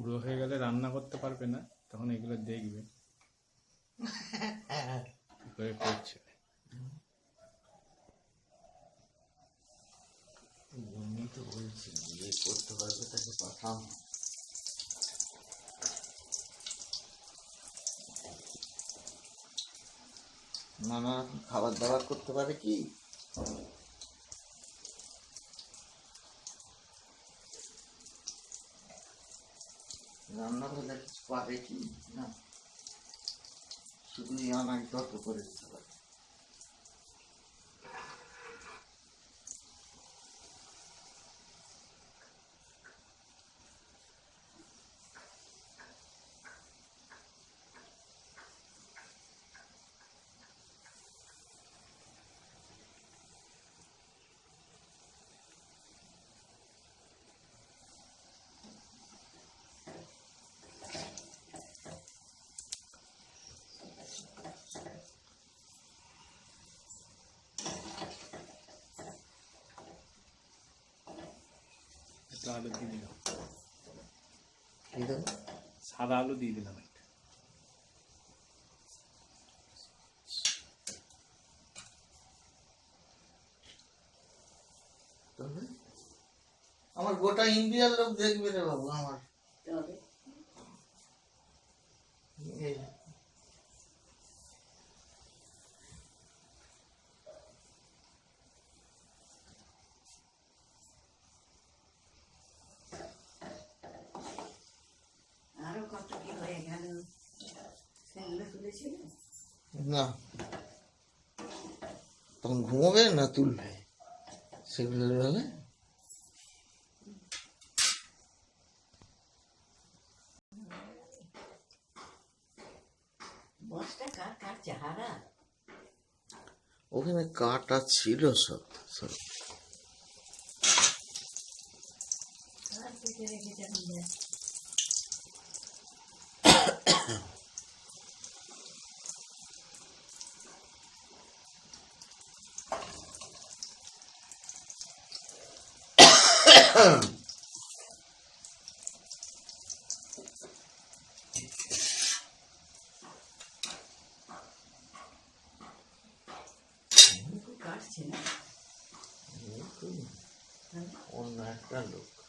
পুরো হয়ে গেলে রান্না করতে পারবে না, তখন এগুলো দেখবে কি করে করছে। উনি তো বলছেন যে করতে পারবে তাকে পাঠাও। নানা খাবার দাবার করতে পারে কি? রান্না করলে কিছু পারে কি না, শুধু আনাজ তর্ক করে দিতে পারে। একটা আলু দিয়ে দিলাম, কি দেবো? সাদা আলু দিয়ে দিলাম একটা। আমার গোটা ইন্ডিয়ার লোক দেখবে রে বাবু। আমার এই আরো কত কি হয়ে গেল, সেগুলো তুলেছিল না, তখন ঘুমোবে না তুলবে সেগুলো হলে। বসটা কার কার চেহারা। ওখানে কাটা ছিল সব সব। কার পেটে রেখেছে নিজে। কাটছে না অন্য একটা লোক